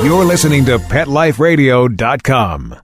You're listening to PetLifeRadio.com.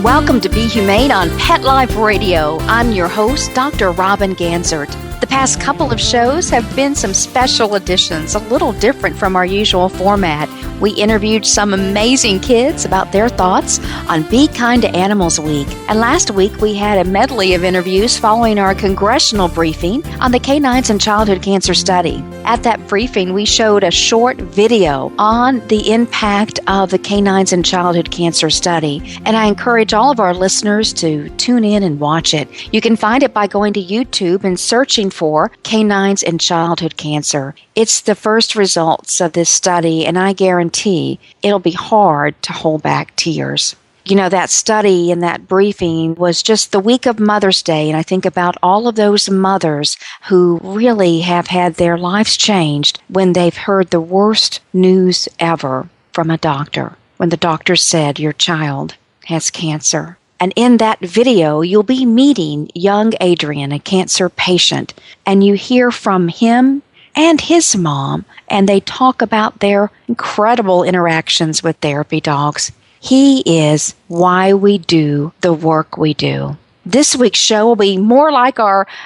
Welcome to Be Humane on Pet Life Radio. I'm your host, Dr. Robin Ganzert. The past couple of shows have been some special editions, a little different from our usual format. We interviewed some amazing kids about their thoughts on Be Kind to Animals Week. And last week we had a medley of interviews following our congressional briefing on the Canines and Childhood Cancer Study. At that briefing, we showed a short video on the impact of the Canines and Childhood Cancer Study. And I encourage all of our listeners to tune in and watch it. You can find it by going to YouTube and searching for Canines and Childhood Cancer. It's the first results of this study, and I guarantee it'll be hard to hold back tears. You know, that study and that briefing was just the week of Mother's Day, and I think about all of those mothers who really have had their lives changed when they've heard the worst news ever from a doctor, when the doctor said your child has cancer. And in that video, you'll be meeting young Adrian, a cancer patient, and you hear from him and his mom, and they talk about their incredible interactions with therapy dogs. He is why we do the work we do. This week's show will be more like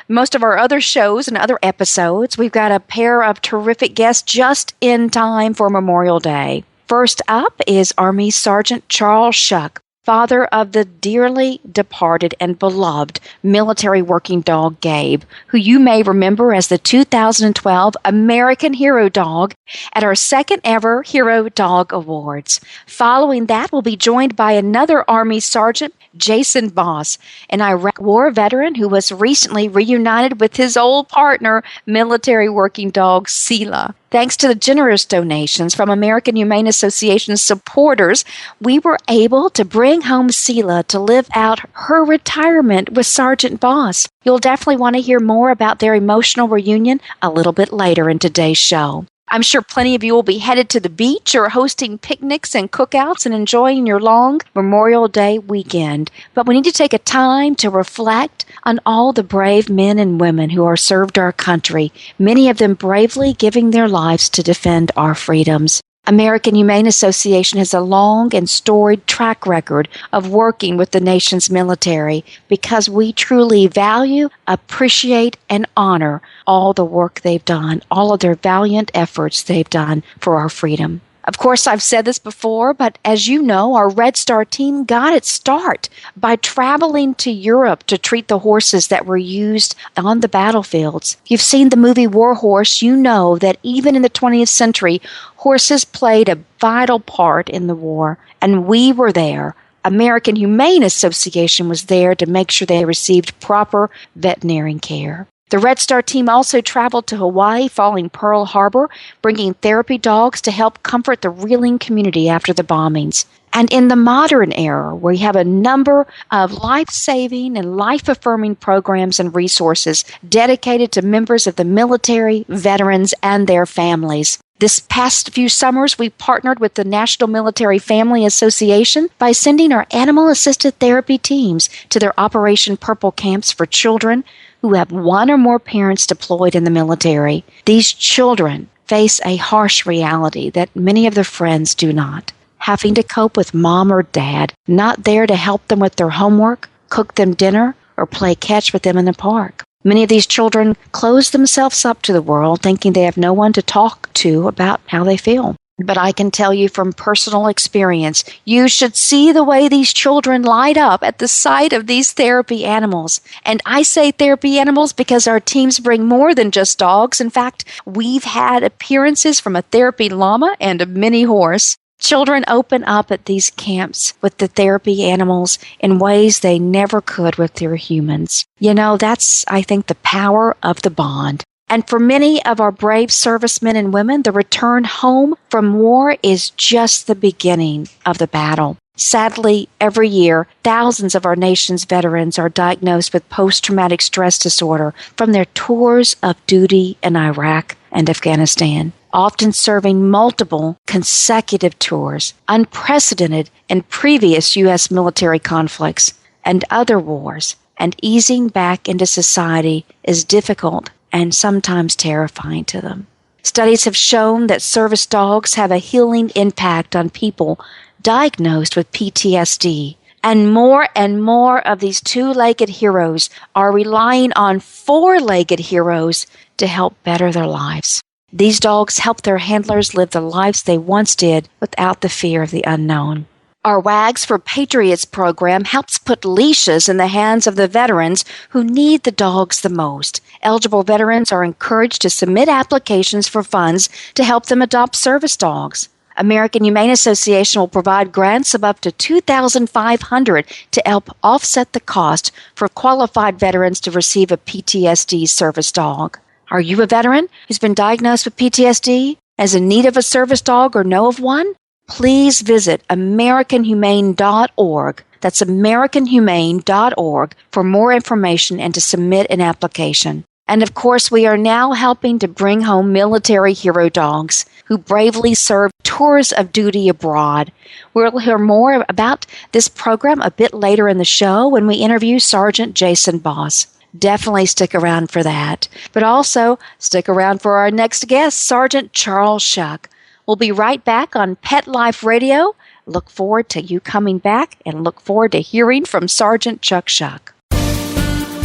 most of our other shows and other episodes. We've got a pair of terrific guests just in time for Memorial Day. First up is Army Sgt. Charles Shuck, father of the dearly departed and beloved Military Working Dog Gabe, who you may remember as the 2012 American Hero Dog at our second ever Hero Dog Awards. Following that, we'll be joined by another Army Sergeant, Jason Voss, an Iraq War veteran who was recently reunited with his old partner, Military Working Dog Cila. Thanks to the generous donations from American Humane Association supporters, we were able to bring home Cila to live out her retirement with Sergeant Voss. You'll definitely want to hear more about their emotional reunion a little bit later in today's show. I'm sure plenty of you will be headed to the beach or hosting picnics and cookouts and enjoying your long Memorial Day weekend. But we need to take a time to reflect on all the brave men and women who are served our country, many of them bravely giving their lives to defend our freedoms. American Humane Association has a long and storied track record of working with the nation's military because we truly value, appreciate, and honor all the work they've done, all of their valiant efforts they've done for our freedom. Of course, I've said this before, but as you know, our Red Star team got its start by traveling to Europe to treat the horses that were used on the battlefields. You've seen the movie War Horse. You know that even in the 20th century, horses played a vital part in the war, and we were there. American Humane Association was there to make sure they received proper veterinary care. The Red Star team also traveled to Hawaii following Pearl Harbor, bringing therapy dogs to help comfort the reeling community after the bombings. And in the modern era, we have a number of life-saving and life-affirming programs and resources dedicated to members of the military, veterans, and their families. This past few summers, we partnered with the National Military Family Association by sending our animal-assisted therapy teams to their Operation Purple camps for children who have one or more parents deployed in the military. These children face a harsh reality that many of their friends do not. Having to cope with mom or dad not there to help them with their homework, cook them dinner, or play catch with them in the park. Many of these children close themselves up to the world, thinking they have no one to talk to about how they feel. But I can tell you from personal experience, you should see the way these children light up at the sight of these therapy animals. And I say therapy animals because our teams bring more than just dogs. In fact, we've had appearances from a therapy llama and a mini horse. Children open up at these camps with the therapy animals in ways they never could with their humans. You know, that's, I think, the power of the bond. And for many of our brave servicemen and women, the return home from war is just the beginning of the battle. Sadly, every year, thousands of our nation's veterans are diagnosed with post-traumatic stress disorder from their tours of duty in Iraq and Afghanistan, often serving multiple consecutive tours, unprecedented in previous U.S. military conflicts and other wars. and easing back into society is difficult and sometimes terrifying to them. Studies have shown that service dogs have a healing impact on people diagnosed with PTSD, and more of these two-legged heroes are relying on four-legged heroes to help better their lives. These dogs help their handlers live the lives they once did without the fear of the unknown. Our Wags for Patriots program helps put leashes in the hands of the veterans who need the dogs the most. Eligible veterans are encouraged to submit applications for funds to help them adopt service dogs. American Humane Association will provide grants of up to $2,500 to help offset the cost for qualified veterans to receive a PTSD service dog. Are you a veteran who's been diagnosed with PTSD, is in need of a service dog, or know of one? Please visit AmericanHumane.org. That's AmericanHumane.org for more information and to submit an application. And of course, we are now helping to bring home military hero dogs who bravely serve tours of duty abroad. We'll hear more about this program a bit later in the show when we interview Sergeant Jason Boss. Definitely stick around for that. But also, stick around for our next guest, Sergeant Charles Shuck. We'll be right back on Pet Life Radio. Look forward to you coming back and look forward to hearing from Sergeant Chuck Shuck.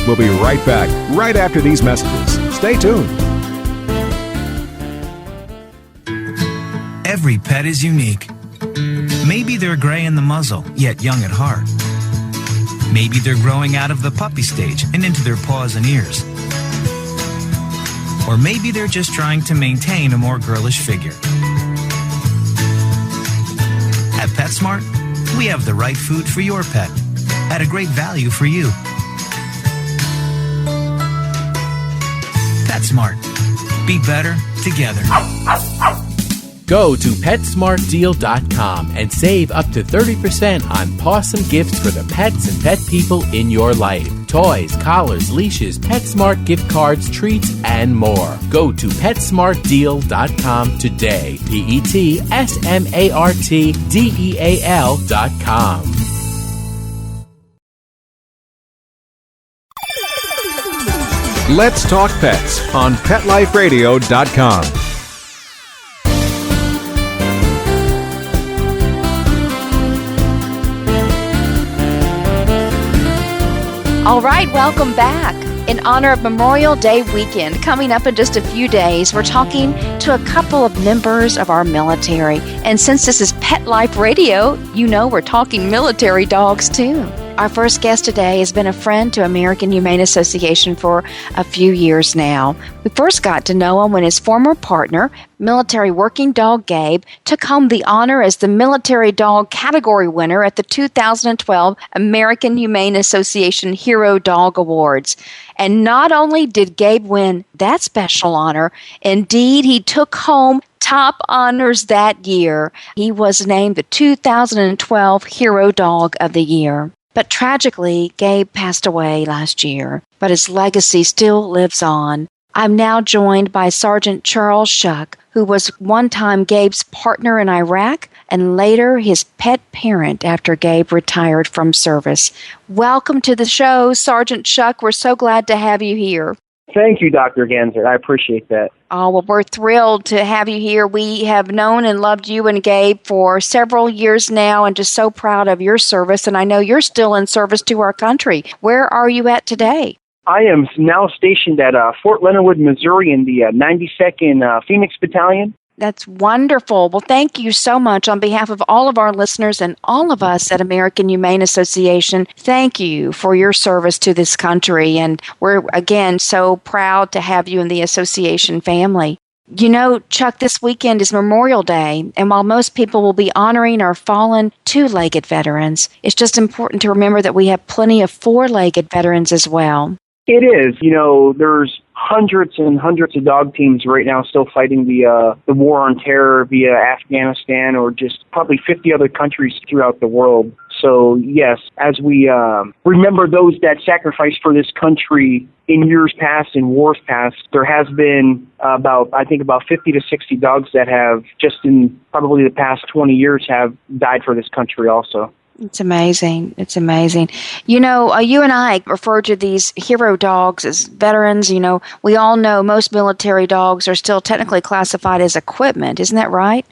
We'll be right back right after these messages. Stay tuned. Every pet is unique. Maybe they're gray in the muzzle, yet young at heart. Maybe they're growing out of the puppy stage and into their paws and ears. Or maybe they're just trying to maintain a more girlish figure. At PetSmart, we have the right food for your pet at a great value for you. PetSmart. Be better together. Go to PetSmartDeal.com and save up to 30% on awesome gifts for the pets and pet people in your life. Toys, collars, leashes, PetSmart gift cards, treats, and more. Go to PetSmartDeal.com today. PetSmartDeal.com. Let's Talk Pets on PetLifeRadio.com. All right, welcome back. In honor of Memorial Day weekend, coming up in just a few days, we're talking to a couple of members of our military. And since this is Pet Life Radio, you know we're talking military dogs too. Our first guest today has been a friend to American Humane Association for a few years now. We first got to know him when his former partner, Military Working Dog Gabe, took home the honor as the Military Dog category winner at the 2012 American Humane Association Hero Dog Awards. And not only did Gabe win that special honor, indeed he took home top honors that year. He was named the 2012 Hero Dog of the Year. But tragically, Gabe passed away last year, but his legacy still lives on. I'm now joined by Sergeant Charles Shuck, who was one time Gabe's partner in Iraq and later his pet parent after Gabe retired from service. Welcome to the show, Sergeant Shuck. We're so glad to have you here. Thank you, Dr. Ganser. I appreciate that. Oh, well, we're thrilled to have you here. We have known and loved you and Gabe for several years now and just so proud of your service. And I know you're still in service to our country. Where are you at today? I am now stationed at Fort Leonard Wood, Missouri in the 92nd Phoenix Battalion. That's wonderful. Well, thank you so much on behalf of all of our listeners and all of us at American Humane Association. Thank you for your service to this country. And we're, again, so proud to have you in the association family. You know, Chuck, this weekend is Memorial Day, and while most people will be honoring our fallen two-legged veterans, it's just important to remember that we have plenty of four-legged veterans as well. It is. You know, there's hundreds and hundreds of dog teams right now still fighting the war on terror via Afghanistan or just probably 50 other countries throughout the world. So, yes, as we remember those that sacrificed for this country in years past, in wars past, there has been about 50 to 60 dogs that have just in probably the past 20 years have died for this country also. It's amazing. It's amazing. You know, you and I refer to these hero dogs as veterans. You know, we all know most military dogs are still technically classified as equipment. Isn't that right?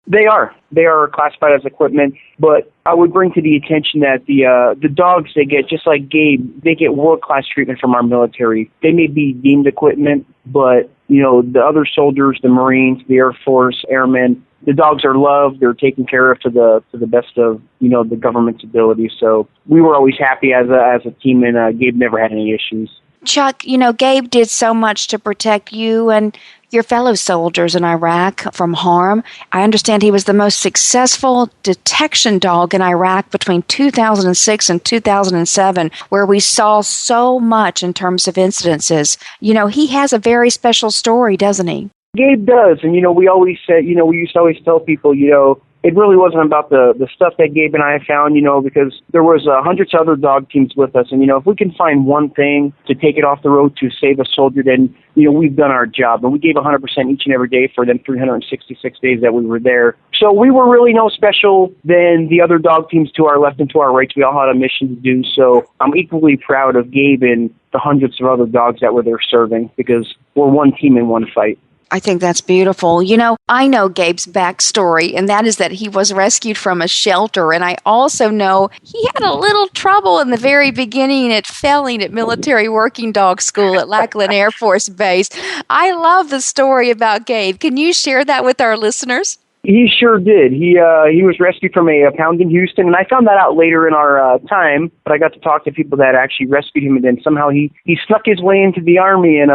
They are. They are classified as equipment, but I would bring to the attention that the dogs they get, just like Gabe, they get world-class treatment from our military. They may be deemed equipment, but, you know, the other soldiers, the Marines, the Air Force, airmen, the dogs are loved. They're taken care of to the best of, you know, the government's ability. So we were always happy as a team, and Gabe never had any issues. Chuck, you know, Gabe did so much to protect you and your fellow soldiers in Iraq from harm. I understand he was the most successful detection dog in Iraq between 2006 and 2007, where we saw so much in terms of incidences. You know, he has a very special story, doesn't he? Gabe does, and, you know, we always said, you know, we used to always tell people, you know, it really wasn't about the stuff that Gabe and I found, you know, because there was hundreds of other dog teams with us. And, you know, if we can find one thing to take it off the road to save a soldier, then, you know, we've done our job. And we gave 100% each and every day for them 366 days that we were there. So we were really no special than the other dog teams to our left and to our right. We all had a mission to do. So I'm equally proud of Gabe and the hundreds of other dogs that were there serving, because we're one team in one fight. I think that's beautiful. You know, I know Gabe's backstory, and that is that he was rescued from a shelter. And I also know he had a little trouble in the very beginning at failing at Military Working Dog School at Lackland Air Force Base. I love the story about Gabe. Can you share that with our listeners? He sure did. He was rescued from a pound in Houston, and I found that out later in our time. But I got to talk to people that actually rescued him, and then somehow he snuck his way into the Army. And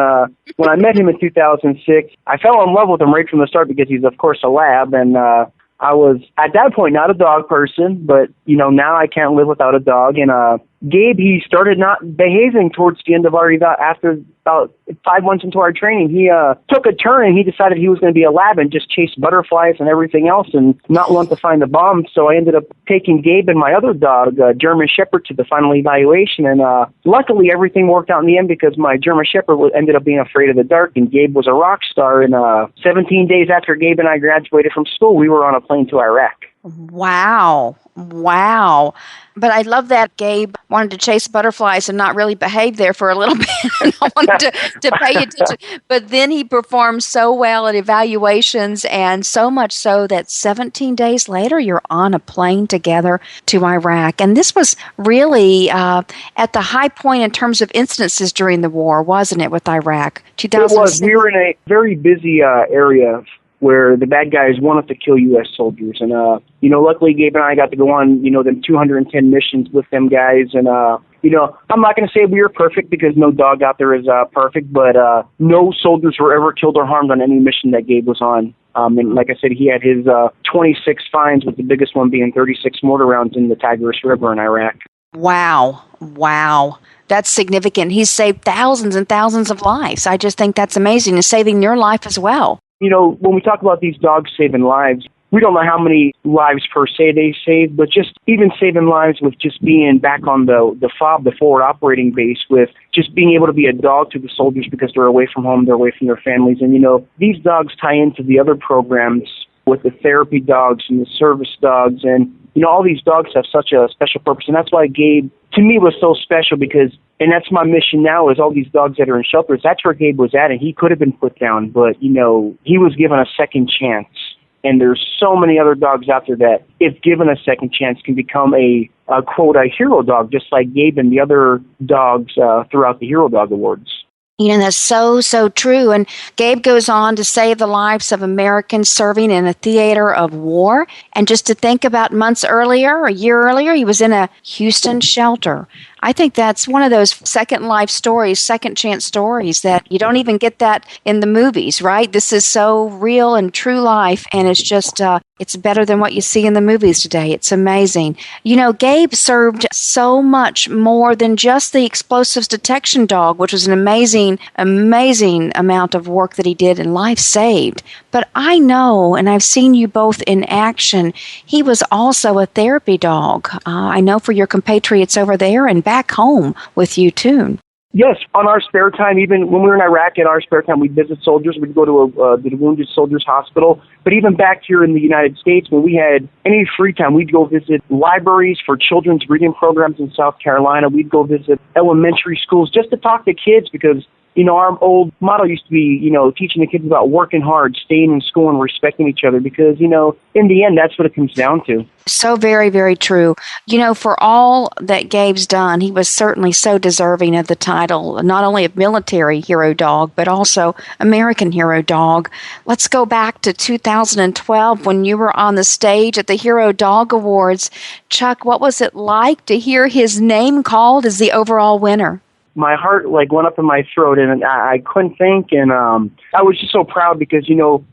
when I met him in 2006, I fell in love with him right from the start, because he's, of course, a lab. And I was, at that point, not a dog person, but, you know, now I can't live without a dog. And Gabe, he started not behaving towards the end of our eval. After about 5 months into our training, he took a turn, and he decided he was going to be a lab and just chase butterflies and everything else and not want to find the bomb. So I ended up taking Gabe and my other dog, German Shepherd, to the final evaluation. And luckily, everything worked out in the end, because my German Shepherd ended up being afraid of the dark, and Gabe was a rock star. And 17 days after Gabe and I graduated from school, we were on a plane to Iraq. Wow. Wow. But I love that Gabe wanted to chase butterflies and not really behave there for a little bit. And I wanted to pay attention. But then he performed so well at evaluations, and so much so that 17 days later, you're on a plane together to Iraq. And this was really at the high point in terms of incidences during the war, wasn't it, with Iraq? 2006? It was. We were in a very busy area where the bad guys wanted to kill U.S. soldiers. And, you know, luckily Gabe and I got to go on, you know, them 210 missions with them guys. And, you know, I'm not going to say we were perfect, because no dog out there is perfect, but no soldiers were ever killed or harmed on any mission that Gabe was on. And like I said, he had his 26 finds, with the biggest one being 36 mortar rounds in the Tigris River in Iraq. Wow. Wow. That's significant. He's saved thousands and thousands of lives. I just think that's amazing, and saving your life as well. You know, when we talk about these dogs saving lives, we don't know how many lives per se they save, but just even saving lives with just being back on the FOB, the forward operating base, with just being able to be a dog to the soldiers, because they're away from home, they're away from their families. And, you know, these dogs tie into the other programs with the therapy dogs and the service dogs. And, you know, all these dogs have such a special purpose. And that's why Gabe, to me, was so special, because, and that's my mission now, is all these dogs that are in shelters, that's where Gabe was at, and he could have been put down, but, you know, he was given a second chance. And there's so many other dogs out there that, if given a second chance, can become a quote, a hero dog, just like Gabe and the other dogs throughout the Hero Dog Awards. You know, that's so, so true. And Gabe goes on to save the lives of Americans serving in a theater of war. And just to think about months earlier, a year earlier, he was in a Houston shelter. I think that's one of those second life stories, second chance stories, that you don't even get that in the movies, right? This is so real and true life, and it's just, it's better than what you see in the movies today. It's amazing. You know, Gabe served so much more than just the explosives detection dog, which was an amazing, amazing amount of work that he did and life saved. But I know, and I've seen you both in action, he was also a therapy dog. I know for your compatriots over there and back home with you too. Yes, on our spare time, even when we were in Iraq, in our spare time, we'd visit soldiers. We'd go to the Wounded Soldiers Hospital. But even back here in the United States, when we had any free time, we'd go visit libraries for children's reading programs in South Carolina. We'd go visit elementary schools just to talk to kids because, our old motto used to be, teaching the kids about working hard, staying in school, and respecting each other because, in the end, that's what it comes down to. So very, very true. For all that Gabe's done, he was certainly so deserving of the title, not only of Military Hero Dog, but also American Hero Dog. Let's go back to 2012 when you were on the stage at the Hero Dog Awards. Chuck, what was it like to hear his name called as the overall winner? My heart went up in my throat and I couldn't think. And I was just so proud because,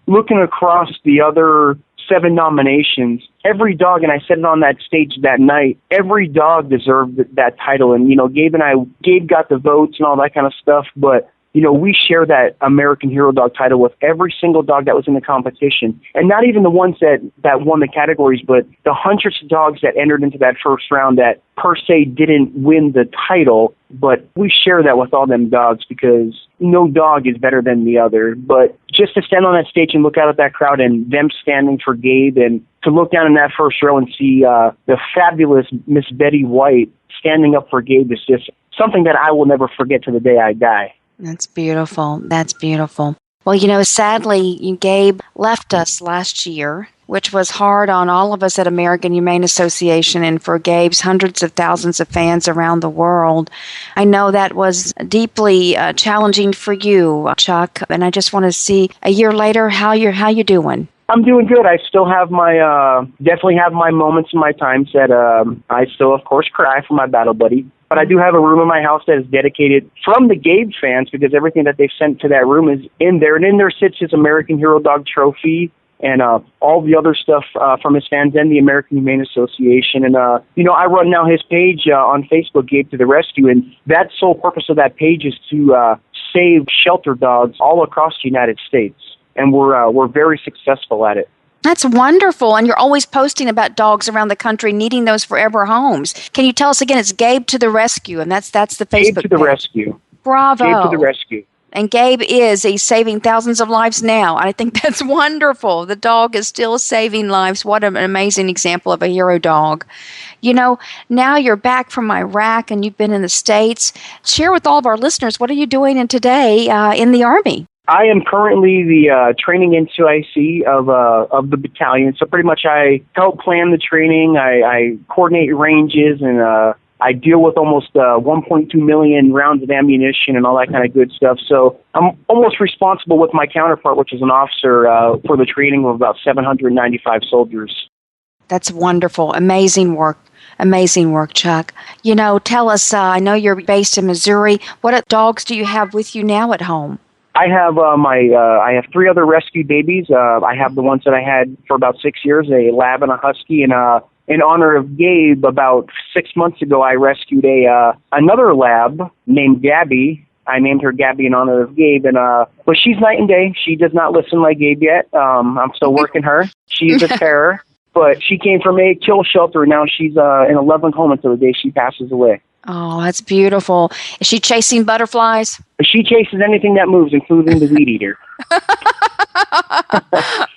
looking across the other 7 nominations, every dog, and I said it on that stage that night, every dog deserved that title. And, Gabe got the votes and all that kind of stuff, but we share that American Hero Dog title with every single dog that was in the competition. And not even the ones that won the categories, but the hundreds of dogs that entered into that first round that per se didn't win the title. But we share that with all them dogs because no dog is better than the other. But just to stand on that stage and look out at that crowd and them standing for Gabe and to look down in that first row and see the fabulous Miss Betty White standing up for Gabe is just something that I will never forget to the day I die. That's beautiful. That's beautiful. Well, sadly, Gabe left us last year, which was hard on all of us at American Humane Association and for Gabe's hundreds of thousands of fans around the world. I know that was deeply challenging for you, Chuck, and I just want to see a year later how you doing. I'm doing good. I still have definitely have my moments and my times that I still, of course, cry for my battle buddy. But I do have a room in my house that is dedicated from the Gabe fans because everything that they've sent to that room is in there. And in there sits his American Hero Dog trophy and all the other stuff from his fans and the American Humane Association. And, I run now his page on Facebook, Gabe to the Rescue. And that sole purpose of that page is to save shelter dogs all across the United States. And we're very successful at it. That's wonderful. And you're always posting about dogs around the country needing those forever homes. Can you tell us again? It's Gabe to the Rescue, and that's the Facebook Gabe to the page. Rescue. Bravo. Gabe to the Rescue. And Gabe he's saving thousands of lives now. I think that's wonderful. The dog is still saving lives. What an amazing example of a hero dog. Now you're back from Iraq and you've been in the States. Share with all of our listeners, what are you doing today in the Army? I am currently the training NCOIC of the battalion. So pretty much I help plan the training. I coordinate ranges and I deal with almost 1.2 million rounds of ammunition and all that kind of good stuff. So I'm almost responsible with my counterpart, which is an officer, for the training of about 795 soldiers. That's wonderful. Amazing work. Amazing work, Chuck. Tell us, I know you're based in Missouri. What dogs do you have with you now at home? I have I have 3 other rescue babies. I have the ones that I had for about 6 years, a lab and a husky. And in honor of Gabe, about 6 months ago, I rescued another lab named Gabby. I named her Gabby in honor of Gabe. And but she's night and day. She does not listen like Gabe yet. I'm still working her. She is a terror. But she came from a kill shelter, and now she's in a loving home until the day she passes away. Oh, that's beautiful. Is she chasing butterflies? She chases anything that moves, including the weed eater.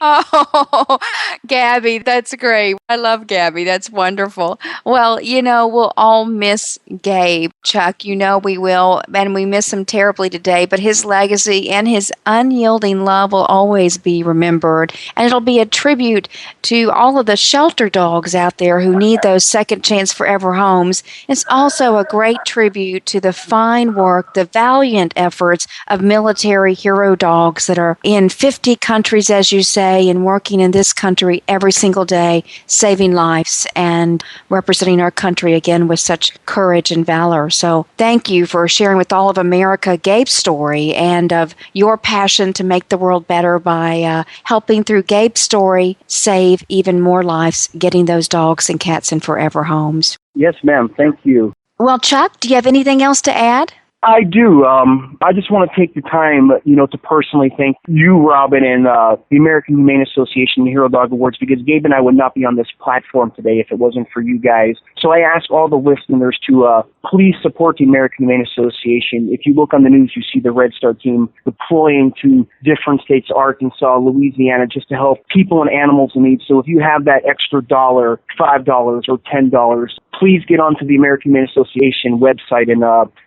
Oh, Gabby, that's great. I love Gabby. That's wonderful. Well, we'll all miss Gabe, Chuck. We will, and we miss him terribly today, but his legacy and his unyielding love will always be remembered, and it'll be a tribute to all of the shelter dogs out there who need those second chance forever homes. It's also a great tribute to the fine work, the valiant efforts of military hero dogs that are in 50 countries, as you say, and working in this country every single day, saving lives and representing our country again with such courage and valor. So thank you for sharing with all of America Gabe's story and of your passion to make the world better by helping through Gabe's story save even more lives, getting those dogs and cats in forever homes. Yes, ma'am. Thank you. Well, Chuck, do you have anything else to add? I do. I just want to take the time, to personally thank you, Robin, and the American Humane Association, the Hero Dog Awards, because Gabe and I would not be on this platform today if it wasn't for you guys. So I ask all the listeners to please support the American Humane Association. If you look on the news, you see the Red Star team deploying to different states, Arkansas, Louisiana, just to help people and animals in need. So if you have that extra $5 or $10, please get onto the American Humane Association website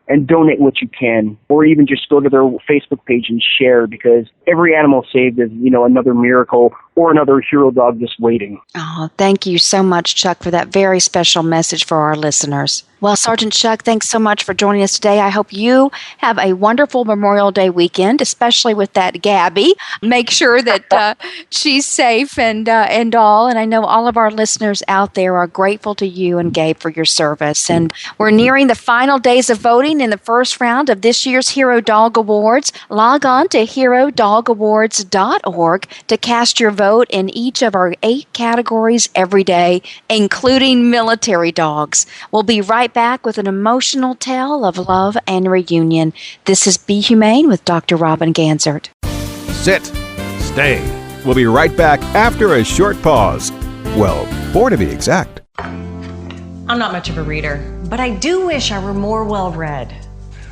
and donate what you can, or even just go to their Facebook page and share, because every animal saved is, another miracle or another hero dog just waiting. Oh, thank you so much, Chuck, for that very special message for our listeners. Well, Sergeant Shuck, thanks so much for joining us today. I hope you have a wonderful Memorial Day weekend, especially with that Gabby. Make sure that she's safe and all. And I know all of our listeners out there are grateful to you and Gabe for your service. And we're nearing the final days of voting in the first round of this year's Hero Dog Awards. Log on to herodogawards.org to cast your vote in each of our 8 categories every day, including military dogs. We'll be right back with an emotional tale of love and reunion. This is Be Humane with Dr. Robin Ganzert. Sit. Stay. We'll be right back after a short pause. Well, 4 to be exact. I'm not much of a reader, but I do wish I were more well-read.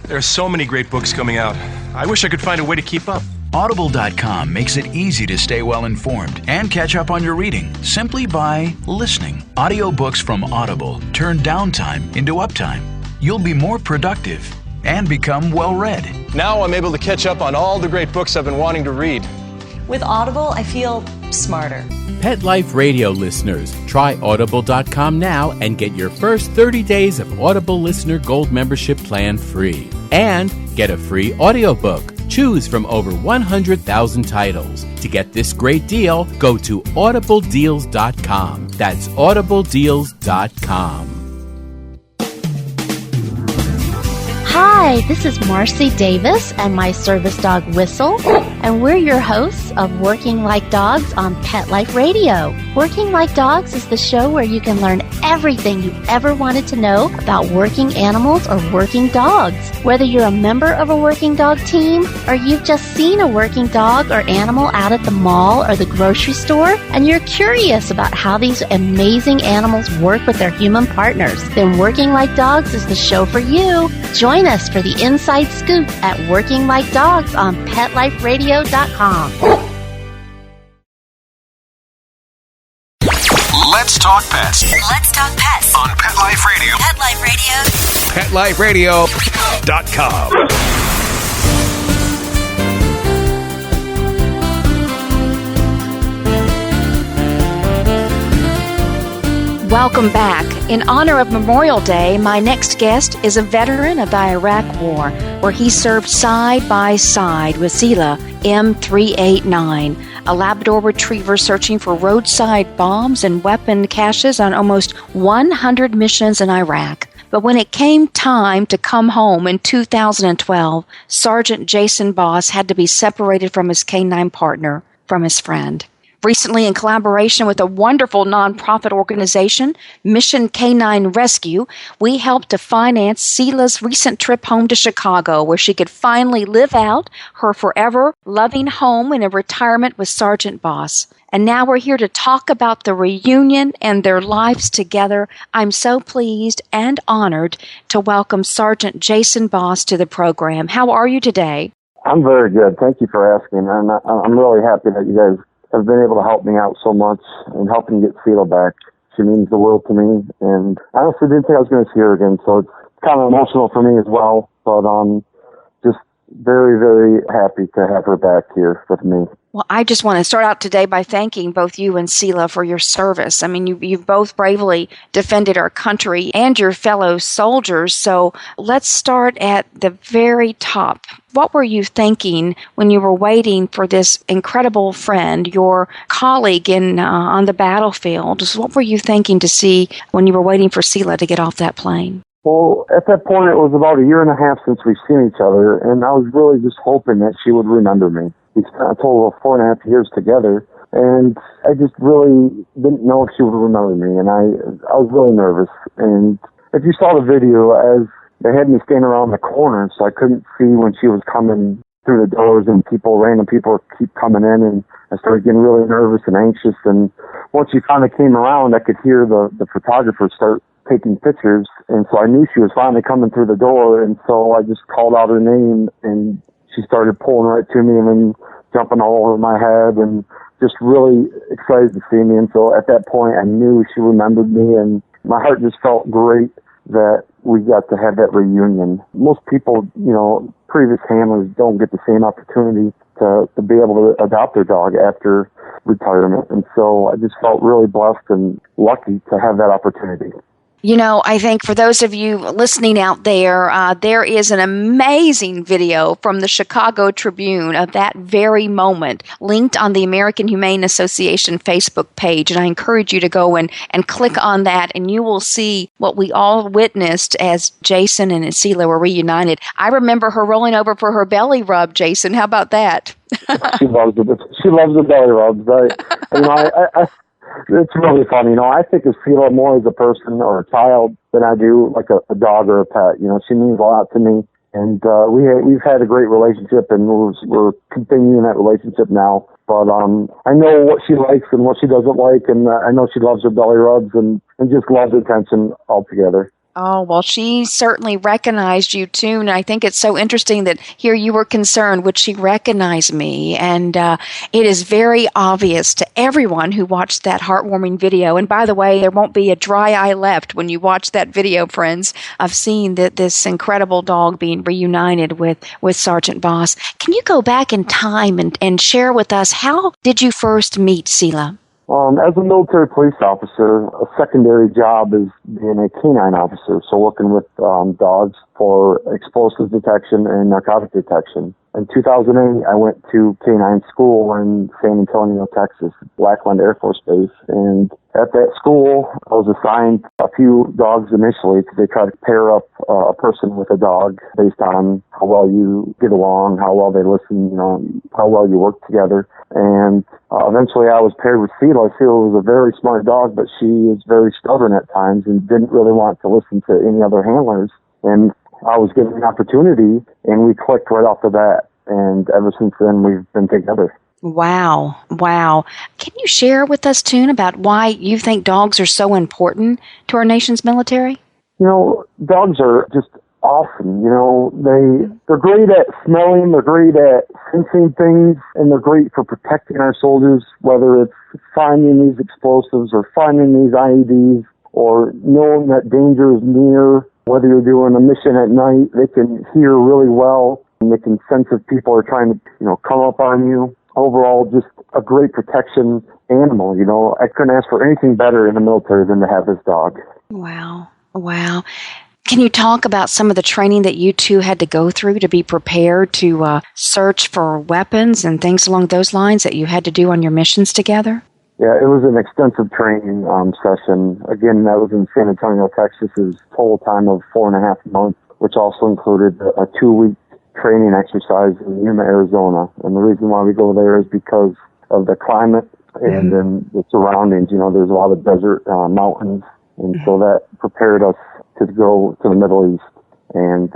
There are so many great books coming out. I wish I could find a way to keep up. Audible.com makes it easy to stay well informed and catch up on your reading simply by listening. Audiobooks from Audible turn downtime into uptime. You'll be more productive and become well read. Now I'm able to catch up on all the great books I've been wanting to read. With Audible, I feel smarter. Pet Life Radio listeners, try Audible.com now and get your first 30 days of Audible Listener Gold membership plan free. And get a free audiobook. Choose from over 100,000 titles. To get this great deal, go to audibledeals.com. That's audibledeals.com. Hi, this is Marcy Davis and my service dog Whistle, and we're your hosts of Working Like Dogs on Pet Life Radio. Working Like Dogs is the show where you can learn everything you ever wanted to know about working animals or working dogs. Whether you're a member of a working dog team or you've just seen a working dog or animal out at the mall or the grocery store, and you're curious about how these amazing animals work with their human partners, then Working Like Dogs is the show for you. Join us for the inside scoop at Working Like Dogs on PetLifeRadio.com. Let's talk pets. Let's talk pets On Pet Life Radio. Pet Life Radio. PetLifeRadio.com. Welcome back. In honor of Memorial Day, my next guest is a veteran of the Iraq War, where he served side by side with Cila M389, a Labrador retriever searching for roadside bombs and weapon caches on almost 100 missions in Iraq. But when it came time to come home in 2012, Sergeant Jason Boss had to be separated from his canine partner, from his friend. Recently, in collaboration with a wonderful nonprofit organization, Mission Canine Rescue, we helped to finance Cila's recent trip home to Chicago, where she could finally live out her forever loving home in a retirement with Sergeant Boss. And now we're here to talk about the reunion and their lives together. I'm so pleased and honored to welcome Sergeant Jason Boss to the program. How are you today? I'm very good. Thank you for asking. I'm really happy that you guys have been able to help me out so much and helping get Cila back. She means the world to me, and I honestly didn't think I was going to see her again, so it's kind of emotional for me as well, but just very, very happy to have her back here with me. Well, I just want to start out today by thanking both you and Cila for your service. I mean, you've both bravely defended our country and your fellow soldiers. So let's start at the very top. What were you thinking when you were waiting for this incredible friend, your colleague on the battlefield? What were you thinking to see when you were waiting for Cila to get off that plane? Well, at that point, it was about a year and a half since we've seen each other, and I was really just hoping that she would remember me. We spent a total of 4.5 years together, and I just really didn't know if she would remember me, and I was really nervous. And if you saw the video, as they had me standing around the corner, so I couldn't see when she was coming through the doors, and random people keep coming in, and I started getting really nervous and anxious. And once she finally came around, I could hear the photographer start taking pictures, and so I knew she was finally coming through the door, and so I just called out her name, and she started pulling right to me and then jumping all over my head and just really excited to see me. And so at that point, I knew she remembered me, and my heart just felt great that we got to have that reunion. Most people, previous handlers don't get the same opportunity to be able to adopt their dog after retirement. And so I just felt really blessed and lucky to have that opportunity. I think for those of you listening out there, there is an amazing video from the Chicago Tribune of that very moment linked on the American Humane Association Facebook page. And I encourage you to go and click on that, and you will see what we all witnessed as Jason and Cila were reunited. I remember her rolling over for her belly rub, Jason. How about that? She loves the belly rubs. It's really funny. I think of Cila more as a person or a child than I do like a dog or a pet. She means a lot to me. And we've had a great relationship, and we're continuing that relationship now. But I know what she likes and what she doesn't like, and I know she loves her belly rubs and just loves attention altogether. Oh, well, she certainly recognized you, too, and I think it's so interesting that here you were concerned, would she recognize me? And it is very obvious to everyone who watched that heartwarming video. And by the way, there won't be a dry eye left when you watch that video, friends, of seeing this incredible dog being reunited with Sergeant Boss. Can you go back in time and share with us, how did you first meet Cila? As a military police officer, a secondary job is being a canine officer, so working with dogs for explosive detection and narcotic detection. In 2008, I went to canine school in San Antonio, Texas, Lackland Air Force Base, and at that school, I was assigned a few dogs initially because they try to pair up a person with a dog based on how well you get along, how well they listen, how well you work together. And eventually I was paired with Cila. Cila was a very smart dog, but she is very stubborn at times and didn't really want to listen to any other handlers. And I was given an opportunity, and we clicked right off the bat. And ever since then, we've been together. Wow. Can you share with us, Toon, about why you think dogs are so important to our nation's military? Dogs are just awesome. They're great at smelling, they're great at sensing things, and they're great for protecting our soldiers, whether it's finding these explosives or finding these IEDs or knowing that danger is near. Whether you're doing a mission at night, they can hear really well, and they can sense if people are trying to, come up on you. Overall, just a great protection animal. I couldn't ask for anything better in the military than to have this dog. Wow. Can you talk about some of the training that you two had to go through to be prepared to search for weapons and things along those lines that you had to do on your missions together? Yeah, it was an extensive training session. Again, that was in San Antonio, Texas. It was a total time of 4.5 months, which also included a 2-week training exercise in Yuma, Arizona. And the reason why we go there is because of the climate and then the surroundings. There's a lot of desert mountains, and so that prepared us to go to the Middle East. And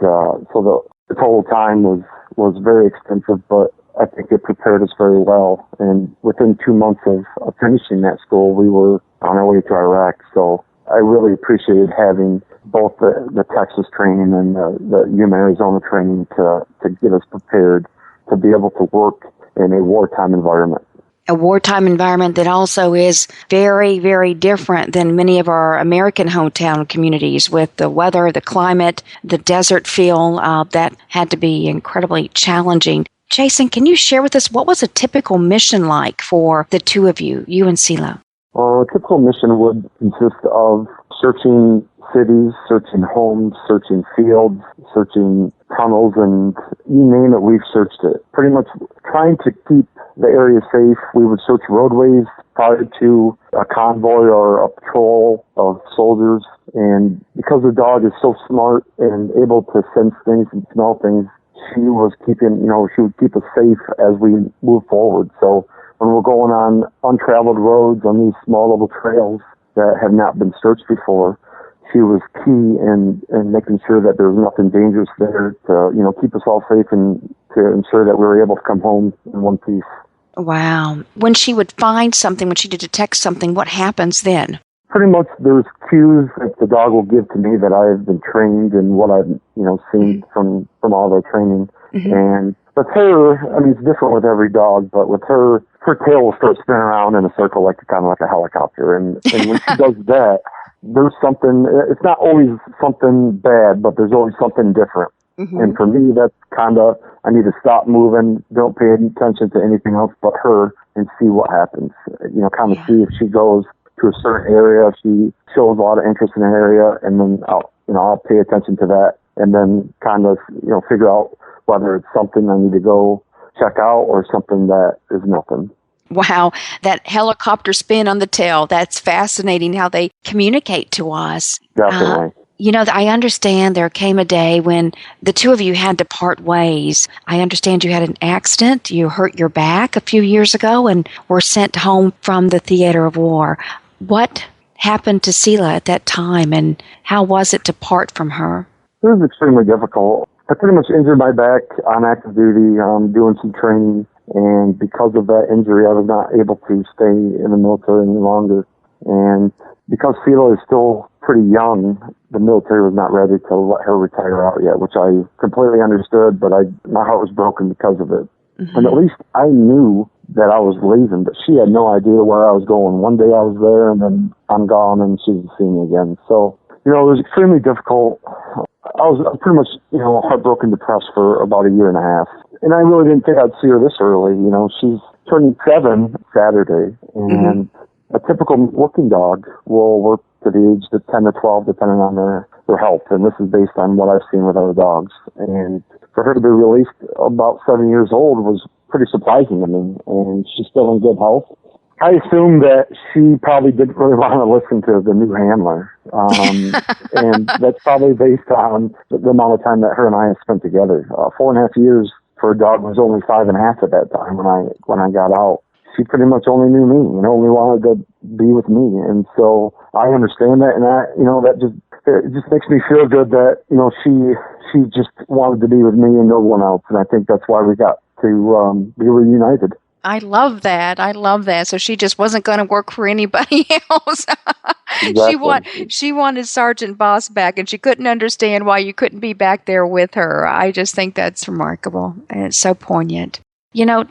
so the total time was very extensive, but I think it prepared us very well. And within 2 months of finishing that school, we were on our way to Iraq. So I really appreciated having both the Texas training and the Yuma, Arizona training to get us prepared to be able to work in a wartime environment. A wartime environment that also is very, very different than many of our American hometown communities, with the weather, the climate, the desert feel that had to be incredibly challenging. Jason, can you share with us what was a typical mission like for the two of you and Cila? A typical mission would consist of searching cities, searching homes, searching fields, searching tunnels, and you name it, we've searched it. Pretty much trying to keep the area safe. We would search roadways prior to a convoy or a patrol of soldiers. And because the dog is so smart and able to sense things and smell things, she would keep us safe as we move forward. So when we're going on untraveled roads on these small little trails that have not been searched before, she was key in making sure that there was nothing dangerous there to, keep us all safe and to ensure that we were able to come home in one piece. Wow. When she would find something, when she would detect something, what happens then? Pretty much there's cues that the dog will give to me that I've been trained and what I've, seen from all their training. Mm-hmm. And with her, it's different with every dog, but with her tail will start spinning around in a circle kind of like a helicopter. And when she does that, there's something, it's not always something bad, but there's always something different. Mm-hmm. And for me, that's kind of, I need to stop moving, don't pay attention to anything else but her and see what happens. See if she goes to a certain area, if she shows a lot of interest in an area, and then I'll pay attention to that and then kind of, figure out whether it's something I need to go check out or something that is nothing. Wow, that helicopter spin on the tail, that's fascinating how they communicate to us. Definitely. I understand there came a day when the two of you had to part ways. I understand you had an accident. You hurt your back a few years ago and were sent home from the theater of war. What happened to Cila at that time, and how was it to part from her? It was extremely difficult. I pretty much injured my back on active duty, doing some training, and because of that injury, I was not able to stay in the military any longer. And because Cila is still pretty young, the military was not ready to let her retire out yet, which I completely understood, but my heart was broken because of it. Mm-hmm. And at least I knew that I was leaving, but she had no idea where I was going. One day I was there, and then I'm gone, and she didn't see me again. So, it was extremely difficult. I was pretty much, heartbroken, depressed for about a year and a half. And I really didn't think I'd see her this early. She's turning 7 Saturday, and a typical working dog will work to the age of 10 to 12, depending on their health. And this is based on what I've seen with other dogs. And for her to be released about 7 years old was pretty surprising to me. And she's still in good health. I assume that she probably didn't really want to listen to the new handler. And that's probably based on the amount of time that her and I have spent together. 4.5 years for a dog was only 5.5 at that time when I got out. She pretty much only knew me, only wanted to be with me. And so I understand that. And it just makes me feel good that, she just wanted to be with me and no one else. And I think that's why we got to be reunited. I love that. So she just wasn't going to work for anybody else. Exactly. She wanted Sergeant Boss back, and she couldn't understand why you couldn't be back there with her. I just think that's remarkable, and it's so poignant.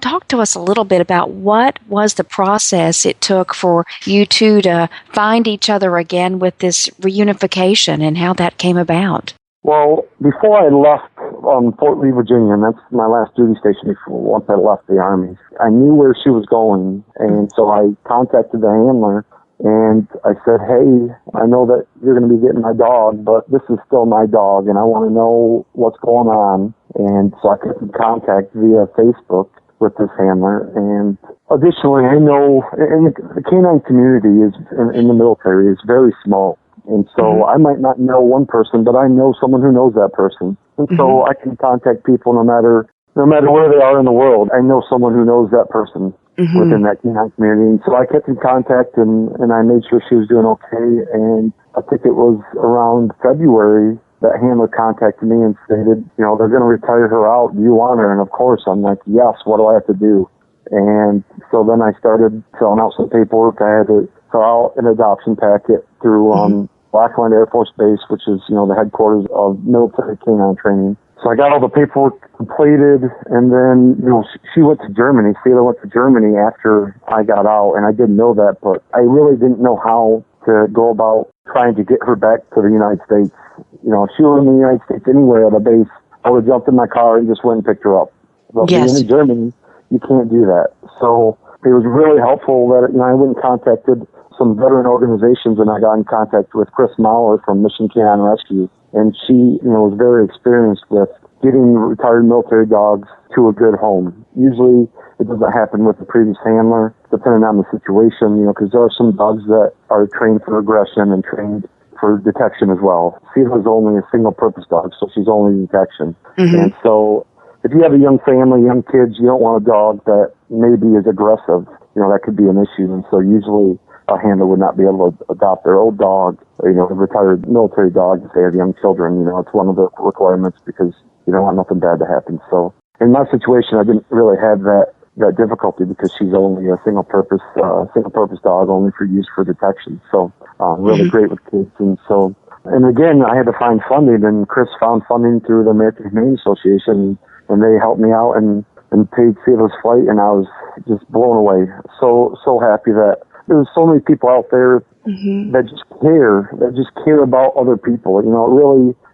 Talk to us a little bit about what was the process it took for you two to find each other again with this reunification and how that came about. Well, before I left Fort Lee, Virginia, and that's my last duty station once I left the Army, I knew where she was going, and so I contacted the handler, and I said, hey, I know that you're going to be getting my dog, but this is still my dog, and I want to know what's going on. And so I kept in contact via Facebook with this handler. And additionally, I know the canine community is in the military is very small. And so I might not know one person, but I know someone who knows that person. And so I can contact people no matter where they are in the world. I know someone who knows that person within that canine community. And so I kept in contact and I made sure she was doing okay. And I think it was around February that handler contacted me and stated, they're going to retire her out. Do you want her? And of course, I'm like, yes, what do I have to do? And so then I started filling out some paperwork. I had to fill out an adoption packet through Blackland Air Force Base, which is, the headquarters of military canine training. So I got all the paperwork completed, and then, she went to Germany. Cila went to Germany after I got out, and I didn't know that, but I really didn't know how to go about trying to get her back to the United States. If she were in the United States anywhere at a base, I would have jumped in my car and just went and picked her up. But being in Germany, you can't do that. So it was really helpful that, I went and contacted some veteran organizations, and I got in contact with Chris Maurer from Mission Canine Rescue. And she, was very experienced with getting retired military dogs to a good home. Usually it doesn't happen with the previous handler, depending on the situation, because there are some dogs that are trained for aggression and trained for detection as well. Cila's only a single-purpose dog, so she's only detection. And so if you have a young family, young kids, you don't want a dog that maybe is aggressive. That could be an issue. And so usually a handler would not be able to adopt their old dog, a retired military dog, if they have young children. It's one of the requirements because you don't want nothing bad to happen. So in my situation, I didn't really have that difficulty because she's only a single purpose dog, only for use for detection. So really great with kids. And again, I had to find funding, and Chris found funding through the American Humane Association, and they helped me out and paid Cila's flight, and I was just blown away. So happy that there's so many people out there that just care about other people. It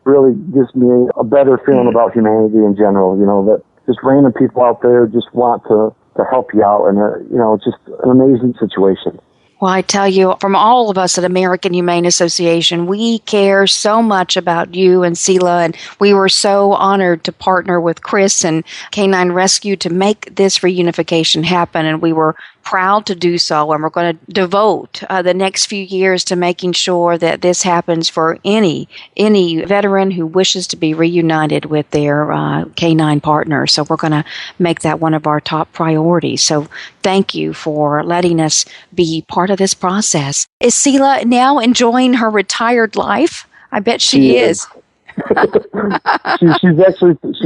really gives me a better feeling about humanity in general. That just random people out there just want to help you out, and it's just an amazing situation. Well, I tell you, from all of us at American Humane Association, we care so much about you and Cila, and we were so honored to partner with Chris and Canine Rescue to make this reunification happen, and we were proud to do so, and we're going to devote the next few years to making sure that this happens for any veteran who wishes to be reunited with their canine partner. So we're going to make that one of our top priorities. So thank you for letting us be part of this process. Is Cila now enjoying her retired life? I bet she is. she's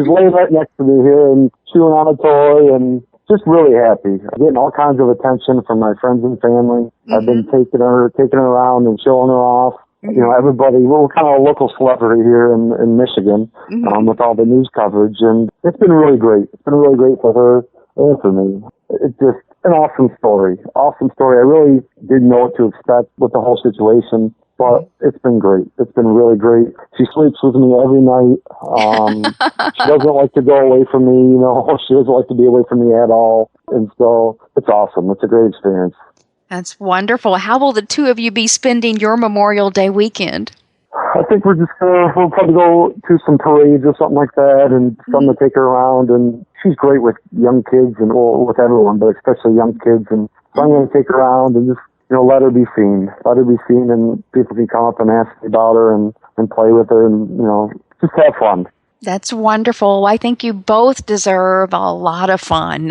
laying right next to me here and chewing on a toy and just really happy. I'm getting all kinds of attention from my friends and family. I've been taking her around and showing her off. Everybody, we're kind of a local celebrity here in Michigan with all the news coverage, and it's been really great. It's been really great for her and for me. It's just an awesome story. Awesome story. I really didn't know what to expect with the whole situation, but it's been great. It's been really great. She sleeps with me every night. She doesn't like to go away from me, She doesn't like to be away from me at all. And so it's awesome. It's a great experience. That's wonderful. How will the two of you be spending your Memorial Day weekend? I think we'll probably go to some parades or something like that, and something to take her around. And she's great with young kids and with everyone, but especially young kids. And so I'm going to take her around and just let her be seen. Let her be seen, and people can come up and ask me about her and play with her and, just have fun. That's wonderful. I think you both deserve a lot of fun,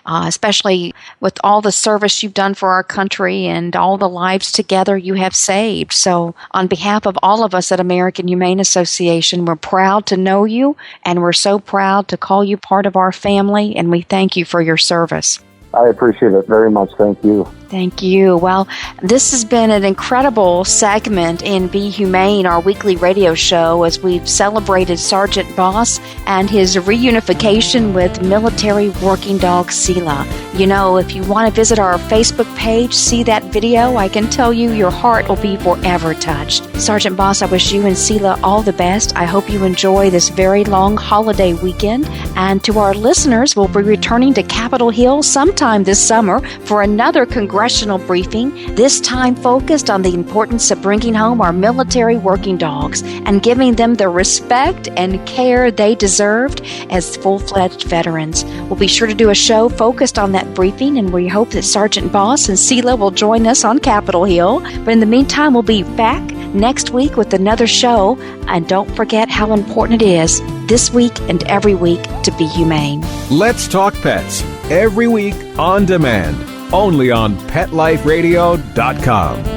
especially with all the service you've done for our country and all the lives together you have saved. So on behalf of all of us at American Humane Association, we're proud to know you, and we're so proud to call you part of our family, and we thank you for your service. I appreciate it very much. Thank you. Thank you. Well, this has been an incredible segment in Be Humane, our weekly radio show, as we've celebrated Sergeant Boss and his reunification with Military Working Dog Cila. If you want to visit our Facebook page, see that video, I can tell you your heart will be forever touched. Sergeant Boss, I wish you and Cila all the best. I hope you enjoy this very long holiday weekend. And to our listeners, we'll be returning to Capitol Hill sometime this summer for another congressional briefing, this time focused on the importance of bringing home our military working dogs and giving them the respect and care they deserved as full-fledged veterans. We'll be sure to do a show focused on that briefing, and we hope that Sergeant Boss and Cila will join us on Capitol Hill. But in the meantime, we'll be back next week with another show, and don't forget how important it is this week and every week to be humane. Let's Talk Pets, every week on demand, only on PetLifeRadio.com.